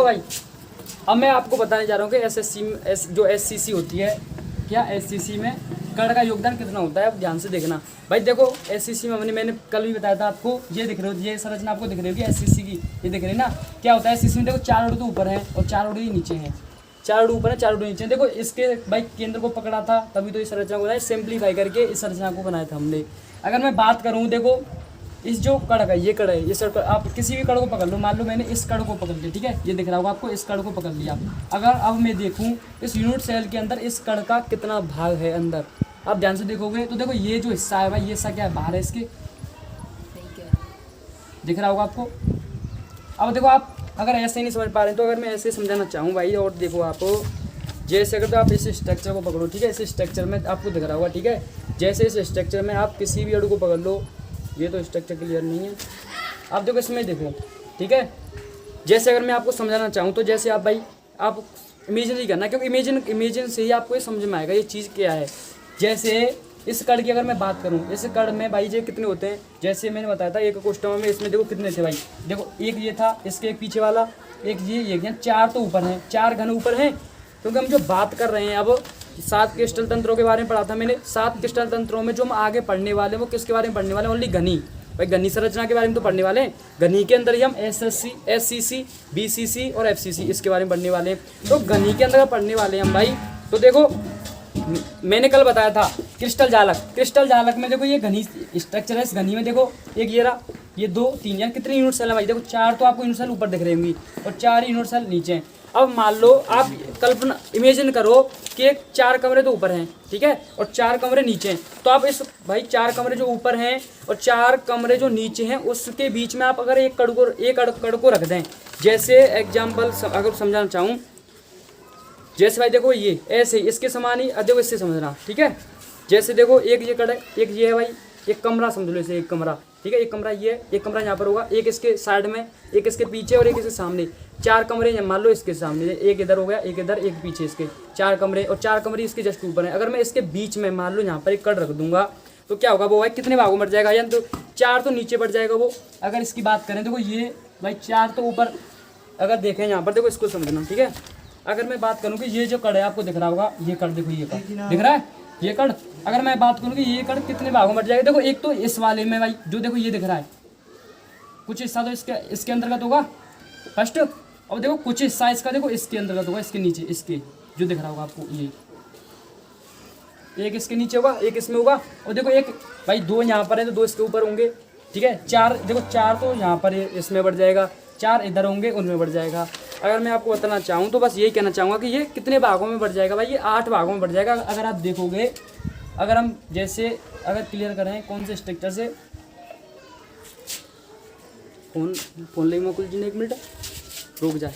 तो भाई अब मैं आपको बताने जा रहा हूँ कि जो एससीसी होती है, क्या एससीसी में कण का योगदान कितना होता है। अब ध्यान से देखना भाई। देखो एससीसी में मैंने कल भी बताया था आपको, ये दिख रही हो, ये संरचना आपको दिख रही होगी एससीसी की, ये दिख रही है ना। क्या होता है एससीसी में, देखो 4 अणु तो ऊपर है और 4 अणु ही नीचे हैं। 4 अणु ऊपर है, 4 अणु नीचे हैं। देखो इसके भाई केंद्र को पकड़ा था, तभी तो इस संरचना को बनाया, सिंप्लीफाई करके इस संरचना को बनाया था हमने। अगर मैं बात करूँ, देखो इस जो कण है, ये कण है, ये सर्कल, आप किसी भी कण को पकड़ लो। मान लो मैंने इस कण को पकड़ लिया, ठीक है, ये दिख रहा होगा आपको, इस कण को पकड़ लिया। अगर अब मैं देखूं इस यूनिट सेल के अंदर इस कण का कितना भाग है अंदर, आप ध्यान से देखोगे तो देखो ये जो हिस्सा है भाई, ये हिस्सा क्या है, बाहर है इसके, दिख रहा होगा आपको। अब देखो आप अगर ऐसे नहीं समझ पा रहे हैं तो अगर मैं ऐसे समझाना चाहूँ भाई, और देखो आप जैसे अगर तो आप इस स्ट्रक्चर को पकड़ो, ठीक है, इस स्ट्रक्चर में आपको दिख रहा होगा, ठीक है, जैसे इस स्ट्रक्चर में आप किसी भी अणु को पकड़ लो, ये तो स्ट्रक्चर क्लियर नहीं है, आप देखो इसमें देखो, ठीक है। जैसे अगर मैं आपको समझाना चाहूँ तो जैसे आप भाई आप इमेजिनरी करना, क्योंकि इमेजिन से ही आपको ये समझ में आएगा ये चीज़ क्या है। जैसे इस कण की अगर मैं बात करूँ, इस कण में भाई ये कितने होते हैं, जैसे मैंने बताया था एक कोष्ठक में, इसमें देखो कितने थे भाई, देखो एक ये था, इसके एक पीछे वाला, एक ये 4 तो ऊपर हैं, 4 घन ऊपर हैं। क्योंकि हम जो बात कर रहे हैं अब 7 क्रिस्टल तंत्रों के बारे में पढ़ा था मैंने। 7 क्रिस्टल तंत्रों में जो हम आगे पढ़ने वाले हैं वो किसके बारे में पढ़ने वाले हैं, ओनली घनी, भाई घनी संरचना के बारे में तो पढ़ने वाले हैं। घनी के अंदर ही हम एससीसी, बीसीसी और एफसीसी इसके बारे में पढ़ने वाले हैं। तो घनी के अंदर पढ़ने वाले हैं हम भाई। तो देखो मैंने कल बताया था क्रिस्टल जालक में देखो ये घनी स्ट्रक्चर है। इस घनी में देखो एक ये रहा, ये 2 3 यार कितने यूनिट सेल है भाई, देखो 4 तो आपको यूनिट सेल ऊपर दिख रही होंगी और 4 यूनिट सेल नीचे हैं। अब मान लो आप कल्पना इमेजिन करो कि 4 कमरे तो ऊपर हैं, ठीक है, और 4 कमरे नीचे हैं। तो आप इस भाई 4 कमरे जो ऊपर हैं और 4 कमरे जो नीचे हैं उसके बीच में आप अगर एक कण को रख दें, जैसे एग्जाम्पल अगर समझाना चाहूँ, जैसे भाई देखो ये ऐसे इसके समान ही, देखो इससे समझना, ठीक है। जैसे देखो एक ये कण है, एक ये है भाई, एक कमरा समझ लो इसे, एक कमरा, ठीक है, एक कमरा ये है, एक कमरा यहाँ पर होगा, एक इसके साइड में, एक इसके पीछे और एक इसके सामने। 4 कमरे मान लो इसके सामने, एक इधर हो गया, एक इधर, एक पीछे इसके 4 कमरे, और 4 कमरे इसके जस्ट ऊपर है। अगर मैं इसके बीच में मान लो यहाँ पर एक कण रख दूंगा तो क्या होगा, वो भाई कितने भागों में बढ़ जाएगा, या तो 4 तो नीचे बढ़ जाएगा वो। अगर इसकी बात करें देखो ये भाई 4 तो ऊपर, अगर देखें यहाँ पर देखो इसको समझना, ठीक है। अगर मैं बात करूँ कि ये जो कण है आपको दिख रहा होगा, ये कण देखो, ये कण दिख रहा है, ये कण। अगर मैं बात करूँ कि ये कण कितने भागों में बढ़ जाएगा, देखो एक तो इस वाले में भाई जो देखो ये दिख रहा है, कुछ हिस्सा तो इसके अंतर्गत होगा फर्स्ट, और देखो कुछ हिस्सा इसका देखो इसके अंतर्गत होगा, इसके नीचे, इसके जो दिख रहा होगा आपको, ये एक इसके नीचे होगा, एक इसमें होगा, और देखो एक भाई 2 यहाँ पर है तो 2 इसके ऊपर होंगे, ठीक है। 4 देखो 4 तो यहाँ पर इसमें बढ़ जाएगा, 4 इधर होंगे उनमें बढ़ जाएगा। अगर मैं आपको बताना चाहूँ तो बस यही कहना चाहूँगा कि ये कितने भागों में बढ़ जाएगा भाई, ये 8 भागों में बढ़ जाएगा। अगर आप देखोगे, अगर हम जैसे अगर क्लियर करें कौन से स्ट्रक्चर से, फोन ले मुकुल जी ने, 1 मिनट रुक जाए।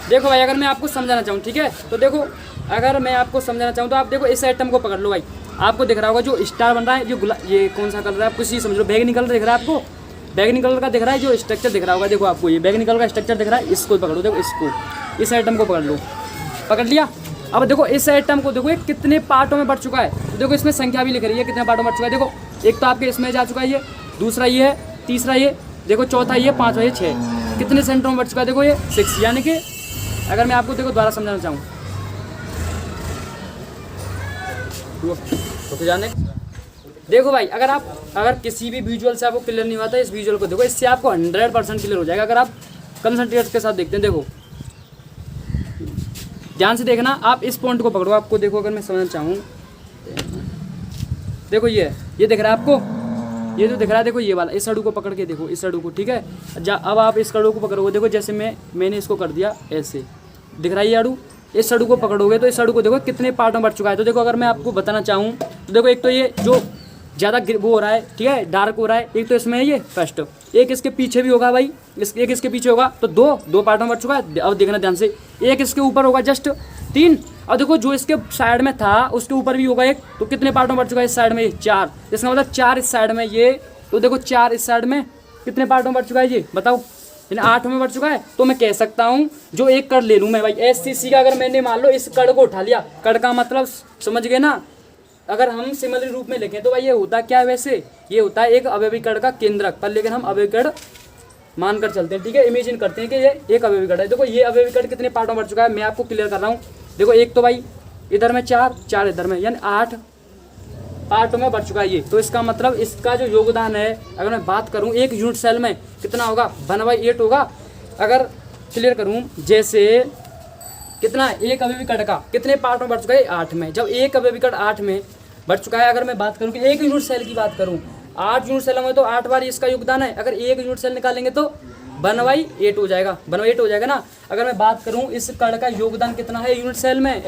देखो भाई अगर मैं आपको समझाना चाहूँ, ठीक है, तो देखो अगर मैं आपको समझाना चाहूँ तो आप देखो इस आइटम को पकड़ लो भाई, आपको दिख रहा होगा जो स्टार बन रहा है, ये कौन सा कलर है, आप कुछ ही समझ लो, बैगनी कलर दिख रहा है आपको, बैगनी कलर का दिख रहा है जो स्ट्रक्चर दिख रहा होगा, देखो आपको ये बैगनी कलर का स्ट्रक्चर दिख रहा है, इसको पकड़ो, देखो इसको, इस आइटम को पकड़ लो, पकड़ लिया। अब देखो इस आइटम को देखो ये कितने पार्टों में बढ़ चुका है, तो देखो इसमें संख्या भी लिख रही है कितने पार्टों में बढ़ चुका है। देखो एक तो आपके इसमें जा चुका है, ये दूसरा ये है, तीसरा ये देखो, चौथा ये, पाँचवा ये, 6, कितने सेंटरों में बढ़ चुका है, देखो ये 6। यानी कि अगर मैं आपको देखो दोबारा समझाना चाहूँ, तो जाने देखो भाई अगर किसी भी विजुअल से आपको क्लियर नहीं हुआ था, इस विजुअल को देखो, इससे आपको 100% क्लियर हो जाएगा अगर आप कंसंट्रेट के साथ देखते हैं। देखो ध्यान से देखना, आप इस पॉइंट को पकड़ो, आपको देखो अगर मैं समझना चाहूँ, देखो ये दिख रहा है आपको, ये जो दिख रहा है देखो ये वाला, इस अणु को पकड़ के देखो, इस अणु को, ठीक है। अब आप इस अणु को पकड़ोगे, देखो जैसे मैंने इसको कर दिया ऐसे, दिख रहा है ये अणु, इस अणु को पकड़ोगे तो इस अणु को देखो कितने पार्टों में बढ़ चुका है। तो देखो अगर मैं आपको बताना चाहूँ तो देखो एक तो ये जो ज़्यादा वो हो रहा है, ठीक है, डार्क हो रहा है, एक तो इसमें है ये फर्स्ट, एक इसके पीछे भी होगा भाई, एक इसके पीछे होगा, तो दो पार्टों में बढ़ चुका है। अब देखना ध्यान से, एक इसके ऊपर होगा जस्ट 3, और देखो जो इसके साइड में था उसके ऊपर भी होगा एक, तो कितने पार्टों में बढ़ चुका है इस साइड में, 4, इसका मतलब 4 इस साइड में ये, तो देखो 4 इस साइड में कितने पार्टों में बढ़ चुका है ये बताओ, यानी 8 में बढ़ चुका है। तो मैं कह सकता हूँ जो एक कण ले लूँ मैं भाई एससीसी का, अगर मैंने मान लो इस कण को उठा लिया, कण का मतलब समझ गए ना, अगर हम सिमिलर रूप में लिखें तो भाई ये होता क्या है, वैसे ये होता है एक अवयवी कण का केंद्रक, पर लेकिन हम अवयवी कण मानकर चलते हैं, ठीक है। इमेजिन करते हैं कि ये एक अवयवी कण है। देखो ये अवयवी कण कितने पार्टों में बढ़ चुका है, मैं आपको क्लियर कर रहा हूँ। देखो एक तो भाई इधर में 4, 4 इधर में, यानी 8 पार्टों में बढ़ चुका है ये। तो इसका मतलब इसका जो योगदान है, अगर मैं बात करूँ एक यूनिट सेल में कितना होगा, 1/8 होगा। अगर क्लियर करूँ, जैसे कितना एक अवयवी कण का कितने पार्ट में बढ़ चुका है, 8 में। जब एक अवयवी कण 8 में बढ़ चुका है, अगर मैं बात करूँ कि एक यूनिट सेल की बात करूँ, 8 यूनिट सेलों में तो 8 बार इसका योगदान है। अगर एक यूनिट सेल निकालेंगे तो 1/8 हो जाएगा, 1/8 हो जाएगा ना। अगर मैं बात करूँ इस कण का योगदान कितना है यूनिट सेल में,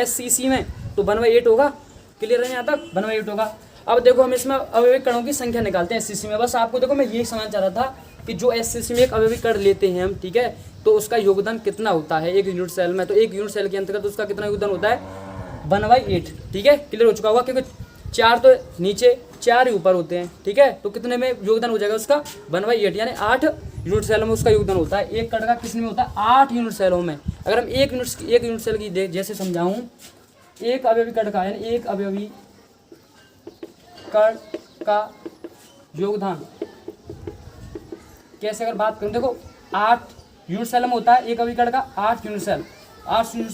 SCC में, तो 1/8 होगा। क्लियर है यहाँ तक, 1/8 होगा। अब देखो हम इसमें अवयवी कणों की संख्या निकालते हैं SCC में। बस आपको देखो मैं यही समझना चाह रहा था कि जो SCC में एक अवयवी कण लेते हैं हम, ठीक है, तो उसका योगदान कितना होता है एक यूनिट सेल में। तो एक यूनिट सेल के अंतर्गत उसका कितना योगदान होता है, 1/8, ठीक है। क्लियर हो चुका होगा, क्योंकि 4 तो नीचे 4 ही यूपर होते हैं, ठीक है। तो कितने में योगदान हो जाएगा उसका, 1/8, यानी 8 यूनिट सेलों में उसका योगदान होता है। एक कण का किसमें में होता है, 8 यूनिट सेलों में। अगर हम एक यूनिट सेल की जैसे समझाऊं, एक अवयवी कण का, यानी एक अवयवी कण का योगदान कैसे अगर बात करूं, देखो 8 यूनिट सेल में होता है एक अवयवी कण का, 8 यूनिट सेल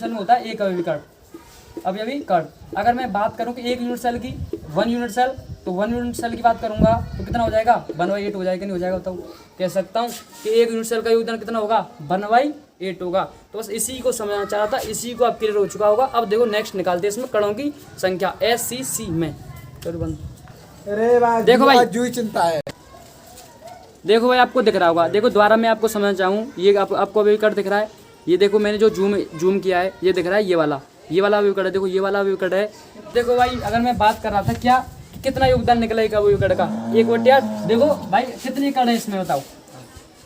में होता है एक अवयवी कण। अगर मैं बात करूं कि एक यूनिट सेल की 1 यूनिट सेल, तो 1 यूनिट सेल की बात करूंगा तो कितना हो जाएगा, 1/8 हो जाएगा, नहीं हो जाएगा बताओ। कह सकता हूं कि एक यूनिट सेल का योगदान कितना होगा, 1/8 होगा। तो बस इसी को समझना चाह रहा था, इसी को आप क्लियर हो चुका होगा। अब देखो नेक्स्ट निकालते हैं इसमें कणों की संख्या SCC में। देखो भाई चिंता है, देखो भाई आपको दिख रहा होगा, देखो दोबारा मैं आपको समझना चाहूँ, ये आपको अवयवी कण दिख रहा है, ये देखो मैंने जो जूम किया है, ये दिख रहा है, ये वाला अवयवी कण है। देखो ये वाला अवयवी कण है। देखो भाई अगर मैं बात कर रहा था क्या, कितना योगदान निकला एक अवयवी कण का, 1/8। देखो भाई कितने कण है इसमें बताओ,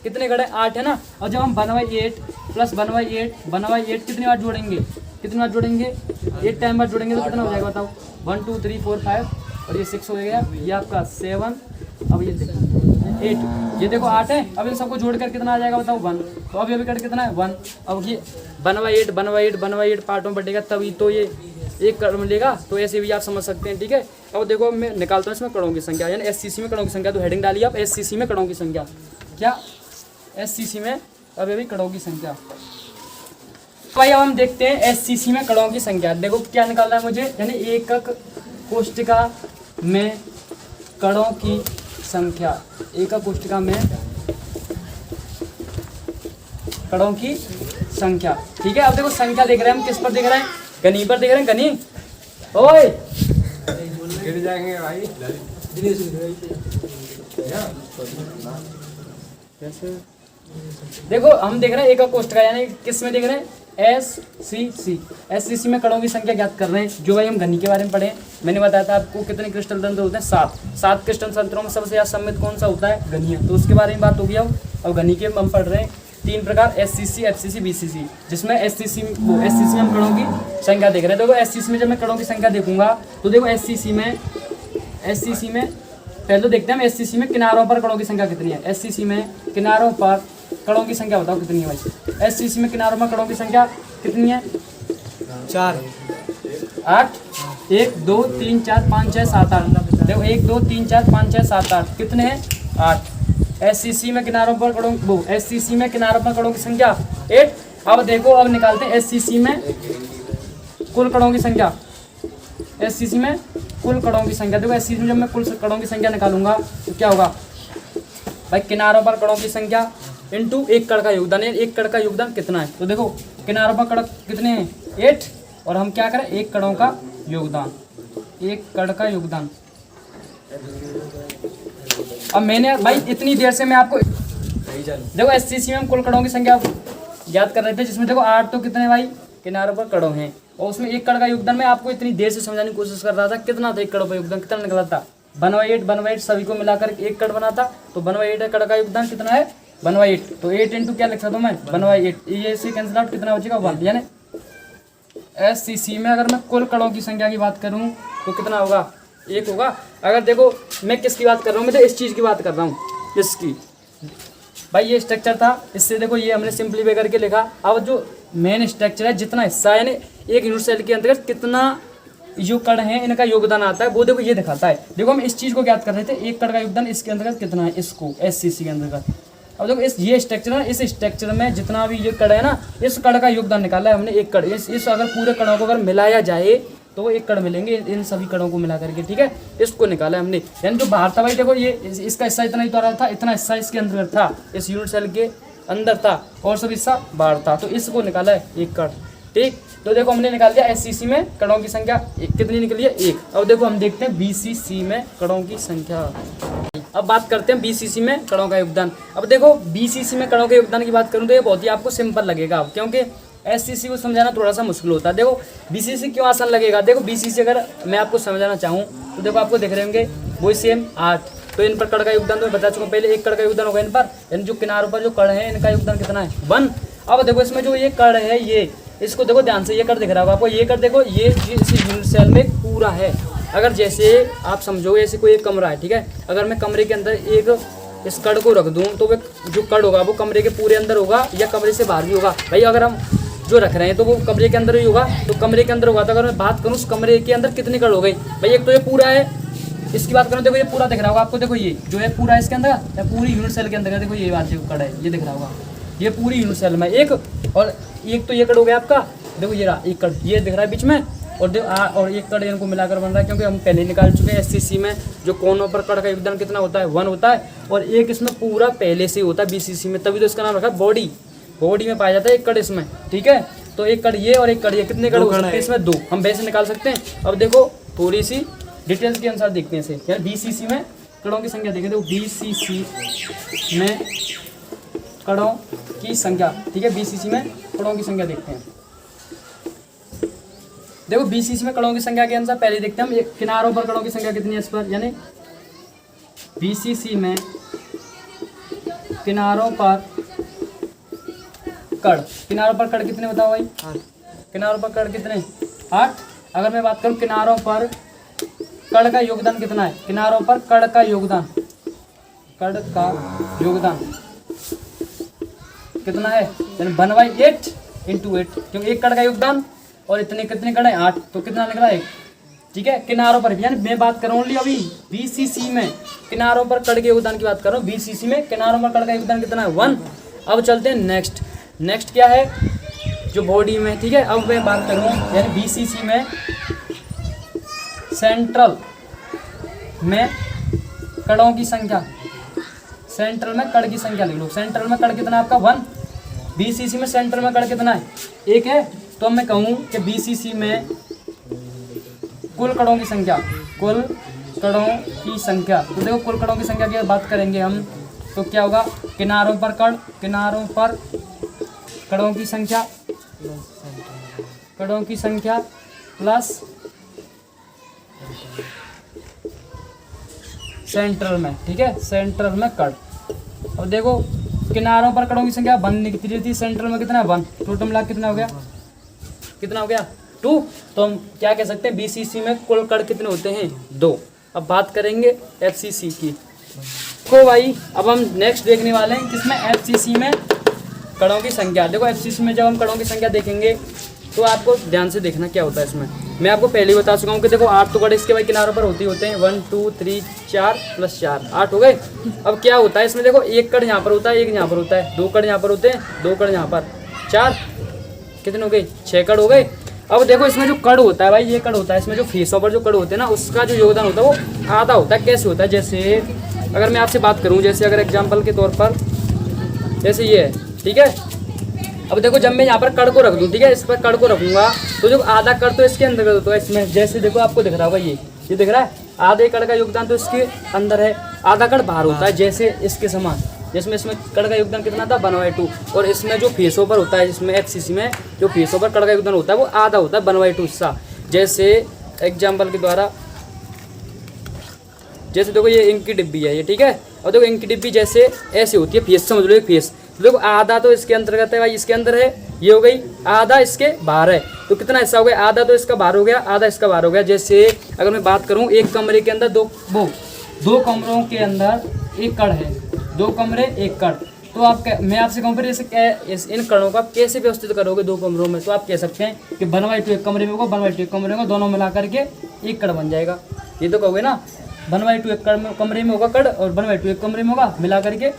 कितने कण है, 8 है ना। और जब हम 1/8 प्लस 1/8 कितनी बार जोड़ेंगे, 8 टाइम बार जोड़ेंगे तो कितना हो जाएगा बताओ, 1 2 3 4 5 और ये 6 हो गया, ये आपका 7। अब ये देखो 8, ये देखो 8 है। अब इन सबको जोड़कर कितना आ जाएगा बताओ, 1। तो अब ये भी कट कितना है, 1। अब ये 1/8 पार्टों में बटेगा, तभी तो ये एक कण मिलेगा। तो ऐसे भी आप समझ सकते हैं, ठीक है। अब देखो मैं निकालता हूँ इसमें कणों की संख्या, यानी SCC में कणों की संख्या। तो हेडिंग डालिए आप, SCC में कणों की संख्या। क्या SCC में अब ये भी कणों की संख्या। भाई अब हम देखते हैं SCC में कणों की संख्या। देखो क्या निकालना है मुझे, यानी एकक कोष्टिका में कणों की संख्या, एकक कोष्टिका में कणों की संख्या, ठीक है। अब देखो संख्या देख रहे हैं हम, किस पर देख रहे हैं, गनी पर देख रहे हैं। गनी ओए गिर जाएंगे भाई। कैसे, देखो हम देख रहे हैं एकक कोष्टिका, यानी किस में देख रहे हैं, SCC में कणों की संख्या ज्ञात कर रहे हैं। जो भाई हम गनी के बारे में पढ़े, मैंने बताया था आपको कितने क्रिस्टल तंत्र होते हैं, 7 क्रिस्टल तंत्रों में सबसे ज्यादा सम्मिलित कौन सा होता है, गनी है। तो उसके बारे में बात होगी। अब गनी के हम पढ़ रहे हैं 3 प्रकार, SCC, FCC, BCC, जिसमें SCC में हम कणों की संख्या देख रहे हैं। देखो SCC में जब मैं कणों की संख्या देखूंगा तो देखो SCC में पहले तो देखते हैं हम SCC में किनारों पर कणों की संख्या कितनी है। SCC में किनारों पर कणों की संख्या बताओ कितनी है भाई। SCC में किनारों पर कणों की संख्या कितनी है, 4 8 1 2 3 4 5 6 7 8। देखो 1 2 3 4 5 6 7 8 कितने हैं, 8। SCC में किनारों पर कणों की संख्या 8। अब देखो अब निकालते हैं SCC में कुल कणों की संख्या। SCC में कुल कणों की संख्या, देखो SCC में जब मैं कुल कणों की संख्या निकालूंगा तो क्या होगा भाई, किनारों पर कणों की संख्या इनटू एक कण का योगदान है। एक कण का योगदान कितना है, तो देखो किनारों पर कण कितने हैं, 8, और हम क्या करें, एक कणों का योगदान, एक कण का योगदान। अब मैंने भाई इतनी देर से मैं आपको देखो SCC में हम कुल कणों की संख्या याद कर रहे थे, जिसमें देखो 8 तो कितने भाई किनारों पर कणों हैं, और उसमें एक कण का योगदान मैं आपको इतनी देर से समझाने की कोशिश कर रहा था। कितना था एक कण पर योगदान, कितना निकला था, 1/8 सभी को मिलाकर एक कण बना था। तो 1/8 कण का योगदान कितना है, 1/8। तो 8 इंटू क्या लिख सकता हूँ मैं, 1/8। ये से कैंसिल आउट, कितना बचेगा, 1। यानी SCC में अगर मैं कुल कणों की संख्या की बात करूँ तो कितना होगा, 1 होगा। अगर देखो मैं किसकी बात कर रहा हूँ, मैं तो इस चीज़ की बात कर रहा हूँ, इसकी भाई ये स्ट्रक्चर था, इससे देखो ये हमने सिंपलीफाई करके लिखा। अब जो मेन स्ट्रक्चर है, जितना हिस्सा है, यानी एक यूनिट सेल के अंतर्गत कितना जो कण है इनका योगदान आता है, वो देखो ये दिखाता है। देखो हम इस चीज़ को ज्ञात कर रहे थे, एक कण का योगदान इसके अंतर्गत कितना है, इसको SCC के अंतर्गत अब देखो ये स्ट्रक्चर है, इस स्ट्रक्चर में जितना भी ये कण है ना, इस कण का योगदान निकाला है हमने एक कण। इस अगर पूरे कणों को अगर मिलाया जाए तो वो एक कण मिलेंगे, इन सभी कणों को मिला करके, ठीक है। इसको निकाला हमने, यानी जो बाहर था भाई देखो ये इसका हिस्सा इतना ही तो आ रहा था, इतना हिस्सा इसके अंदर था, इस यूनिट सेल के अंदर था और सब हिस्सा बाहर था, तो इसको निकाला है एक कण, ठीक। तो देखो हमने निकाल दिया एससीसी में कणों की संख्या कितनी निकली है, 1। अब देखो हम देखते हैं बीसीसी में कणों की संख्या। अब बात करते हैं बीसीसी में कणों का योगदान। अब देखो बीसीसी में कणों के योगदान की बात करूं तो ये बहुत ही आपको सिंपल लगेगा, क्योंकि एससीसी को समझाना थोड़ा सा मुश्किल होता है। देखो बीसीसी क्यों आसान लगेगा, देखो बीसीसी अगर मैं आपको समझाना चाहूँ तो देखो आपको देख रहे होंगे वही सेम 8, तो इन पर कण का योगदान तो मैं बता चुका पहले, एक कण का योगदान होगा इन पर, यानी जो किनारों पर जो कण है इनका योगदान कितना है, 1। अब देखो इसमें जो ये कण है ये, इसको देखो ध्यान से, ये कण दिख रहा होगा आपको, ये कण देखो ये इस यूनिट सेल में पूरा है। अगर जैसे आप समझोगे ऐसे कोई एक कमरा है, ठीक है, अगर मैं कमरे के अंदर एक इस कण को रख दूं तो वो जो कण होगा वो कमरे के पूरे अंदर होगा या कमरे से बाहर भी होगा। भाई अगर हम जो रख रहे हैं तो वो कमरे के अंदर ही होगा, तो कमरे के अंदर होगा, तो अगर मैं बात करूँ उस कमरे के अंदर कितनी कण हो गई भाई, एक तो ये पूरा है, इसकी बात करूँ देखो ये पूरा दिख रहा होगा आपको, देखो ये जो है पूरा इसके अंदर या पूरी यूनिट सेल के अंदर है, देखो ये बात जो कण है ये दिख रहा होगा, ये पूरी यूनिट सेल में एक, और एक तो ये कण हो गया आपका, देखो ये रहा एक कण ये दिख रहा है बीच में, और एक कण इनको मिलाकर बन रहा है, क्योंकि हम पहले निकाल चुके हैं एससीसी में जो कोनों पर कण का योगदान कितना होता है, 1 होता है, और एक इसमें पूरा पहले से होता है बीसीसी में, तभी तो इसका नाम रखा है बॉडी। बॉडी में पाया जाता है एक कण इसमें, ठीक है। तो एक कण ये और एक कण ये, कितने कण हो सकते हैं इसमें, 2, हम वैसे निकाल सकते हैं। अब देखो थोड़ी सी डिटेल्स के अनुसार देखते हैं इसे, यानी बीसीसी में कणों की संख्या देखें, देखो बीसीसी में कणों की संख्या, ठीक है, बीसीसी में कणों की संख्या देखते हैं। देखो बीसीसी में कणों की संख्या के अनुसार पहले देखते हैं हम किनारों पर कणों की संख्या कितनी है इस पर, यानी बीसीसी में किनारों पर कण, किनारों पर कण कितने बताओ भाई, 8। किनारों पर कण कितने, 8। अगर मैं बात करूं किनारों पर कण का योगदान कितना है, किनारों पर कण का योगदान, कण का योगदान कितना है, यानी 1/8 × 8, क्योंकि एक कण का योगदान और इतने कितने कण है, 8, तो कितना निकला 1, ठीक है। किनारों पर, यानी मैं बात कर रहा हूँ अभी बीसीसी में किनारों पर कण के योगदान की बात कर रहा हूँ, बीसीसी में किनारों पर कण का योगदान कितना है, 1। अब चलते हैं नेक्स्ट क्या है जो बॉडी में, ठीक है। अब मैं बात करूँ यानी बीसीसी में सेंट्रल में कणों की संख्या, सेंट्रल में कण की संख्या लिख लो, सेंट्रल में कण कितना है आपका, 1। बीसीसी में सेंट्रल में कण कितना है, 1 है। तो मैं कहूँ कि बीसीसी में कुल कणों की संख्या, कुल कणों की संख्या, तो देखो कुल कणों की संख्या की बात करेंगे हम तो क्या होगा, किनारों पर कण, किनारों पर कणों की संख्या, कणों की संख्या प्लस सेंट्रल में, ठीक है, सेंट्रल में कण। अब देखो किनारों पर कणों की संख्या 1 कितनी थी, सेंट्रल में कितना है, 1, टोटल मिला कितना हो गया, कितना हो गया, 2। तो हम क्या कह सकते हैं बीसीसी में कुल कण कितने होते हैं, 2। अब बात करेंगे एफसीसी की, तो भाई अब हम नेक्स्ट देखने वाले हैं किसमें, एफसीसी में कणों की संख्या। देखो एफसीसी में जब हम कणों की संख्या देखेंगे तो आपको ध्यान से देखना क्या होता है इसमें। मैं आपको पहले ही बता चुका हूँ कि देखो 8 तो कण इसके भाई किनारों पर होते हैं, 1 2 3 4 + 4 8 हो गए। अब क्या होता है इसमें, देखो एक कण यहाँ पर होता है, एक यहाँ पर होता है, 2 कण यहाँ पर होते हैं, 2 कण यहाँ पर, 4 कितने हो गए, 6 कण हो गए। अब देखो इसमें जो कण होता है भाई, ये कण होता है, इसमें जो फेसों पर जो कण होते हैं ना, उसका जो योगदान होता है वो आधा होता है। कैसे होता है, जैसे अगर मैं आपसे बात करूँ, जैसे अगर एग्जाम्पल के तौर पर जैसे ये है, ठीक है। अब देखो जब मैं यहाँ पर कण को रख दूँ, ठीक है, इस पर कण को रखूँगा तो जो आधा कण तो इसके अंदर होता है इसमें, जैसे देखो आपको दिख रहा होगा ये दिख रहा है, आधे कण का योगदान तो इसके अंदर है, आधा कण बाहर होता है, जैसे इसके समान, जिसमें इसमें कण का योगदान कितना था, 1/2। और इसमें जो फेसों पर होता है, इसमें एफसीसी में जो फेसों पर कण का योगदान होता है वो आधा होता है, 1/2 हिस्सा। जैसे एग्जाम्पल के द्वारा, जैसे देखो ये इंक की डिब्बी है ये, ठीक है, और देखो इंक की डिब्बी जैसे ऐसे होती है, फेस समझ लो एक फेस, देखो आधा तो इसके अंतर्गत है भाई, इसके अंदर है, ये हो गई, आधा इसके बाहर है, तो कितना हिस्सा हो गया, आधा तो इसका बाहर हो गया, आधा इसका बाहर हो गया। जैसे अगर मैं बात करूं एक कमरे के अंदर दो कमरों के अंदर एक कण है, 2 कमरे 1 कण, तो आप मैं आपसे कहूँ फिर जैसे इन कणों को आप कैसे व्यवस्थित करोगे 2 कमरों में, तो आप कह सकते हैं कि 1/2 एक कमरे में होगा, 1/2 एक कमरे में, दोनों मिला करके एक कण बन जाएगा। ये तो कहोगे ना, 1/2 एक कमरे में होगा कण और 1/2 एक कमरे में होगा, मिला करके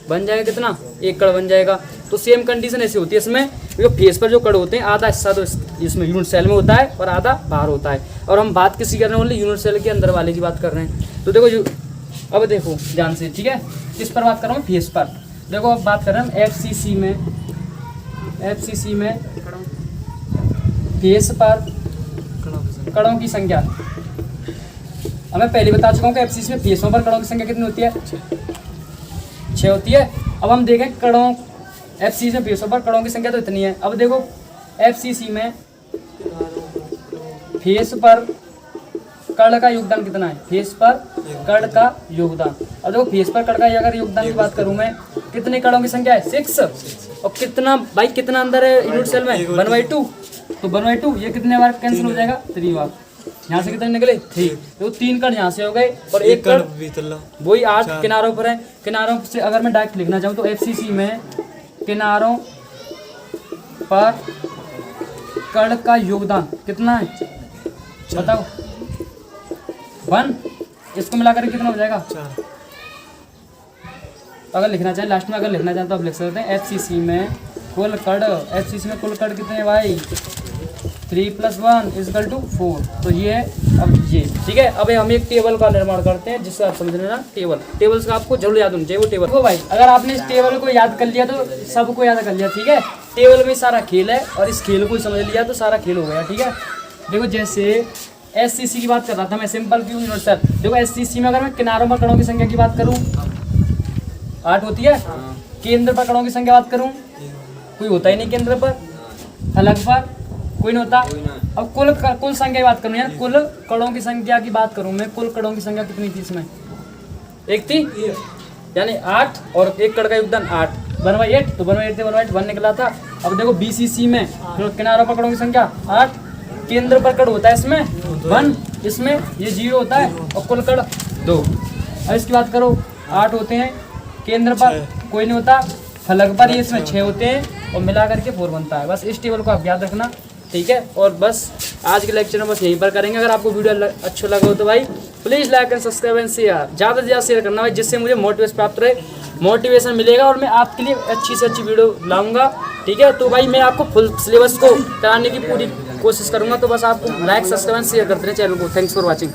बन जाएगा कितना, 1 कण बन जाएगा। तो सेम कंडीशन ऐसी होती है इसमें, जो फेस पर जो कण होते हैं आधा हिस्सा तो इसमें यूनिट सेल में होता है और आधा बाहर होता है। और हम बात किसी कर रहे हैं, ओनली यूनिट सेल के अंदर वाले की बात कर रहे हैं। तो देखो अब देखो ध्यान से, ठीक है, किस पर बात कर रहा हूँ, फेस पर। देखो अब बात कर रहे हैं हम एफसीसी में फेस पर कणों की संख्या। अब मैं पहले बता चुका हूँ कि एफसीसी में फेसों पर कणों की संख्या कितनी होती है, 6 होती है। अब हम देखें कणों, एफसीसी में फेसों पर कणों की संख्या तो इतनी है। अब देखो एफसीसी में फेस पर कण का योगदान कितना है, फेस पर कण का योगदान। अब देखो फेस पर कण का अगर योगदान की बात करूं मैं, कितने कणों की संख्या है, 6। और कितना भाई, कितना अंदर है यूनिट सेल में, 1/2। तो 1/2 ये कितने बार कैंसिल हो जाएगा, 3 बार। यहाँ से कितने निकले, 3। तो 3 कण यहाँ से हो गए और 1 कण वही 8 किनारों पर है। किनारों से अगर मैं डायरेक्ट लिखना चाहूँ तो एफसीसी में किनारों पर कण का योगदान कितना है, बताओ, 1। इसको मिलाकर कितना हो जाएगा, 4। अगर लिखना चाहें लास्ट में, अगर लिखना चाहें तो आप लिख सकते हैं एफसीसी में कुल कण, एफसीसी में कुल कण कितने हैं भाई, 3 + 1 = 4। तो ये है अब ये, ठीक है। अब हम एक टेबल का निर्माण करते हैं जिससे आप समझ लेना, टेबल्स का आपको जरूर याद होना चाहिए वो टेबल। तो भाई अगर आपने इस टेबल को याद कर लिया तो सबको याद कर लिया, ठीक है। टेबल में सारा खेल है और इस खेल को समझ लिया तो सारा खेल हो गया, ठीक है। देखो जैसे एससीसी की बात कर रहा था मैं, सिंपल क्यों यूनिवर्सल। देखो एससीसी में अगर मैं किनारों पर कणों की संख्या की बात करूं 8 होती है। केंद्र पर कणों की संख्या बात करूं, कोई होता ही नहीं केंद्र पर, अलग पर कोई नहीं होता। अब कुल संख्या की बात करूं यार, कुल कणों की संख्या की बात करूं मैं, कुल कणों की संख्या कितनी थी इसमें, 1 थी, यानी 8 और 1 कण का योगदान 8, 1/8। तो 1/8 से 1/1 निकला था। अब देखो बीसीसी में किनारों पर कणों की संख्या 8, केंद्र पर कण होता है इसमें 1, इसमें ये 0 होता है और कुल कण 2। अब इसकी बात करो, 8 होते हैं, केंद्र पर कोई नहीं होता, फलक पर ये इसमें 6 होते हैं और मिला करके 4 बनता है। बस इस टेबल को आप याद रखना, ठीक है। और बस आज के लेक्चर में बस यहीं पर करेंगे। अगर आपको वीडियो अच्छा लगा हो तो भाई please like and subscribe and share, ज़्यादा से ज़्यादा शेयर करना भाई, जिससे मुझे मोटिवेशन प्राप्त रहे, मोटिवेशन मिलेगा और मैं आपके लिए अच्छी से अच्छी वीडियो लाऊंगा, ठीक है। तो भाई मैं आपको फुल सिलेबस को कराने की पूरी कोशिश करूंगा। तो बस आपको लाइक सब्सक्राइब एंड शेयर करते रहे चैनल को। Thanks for watching.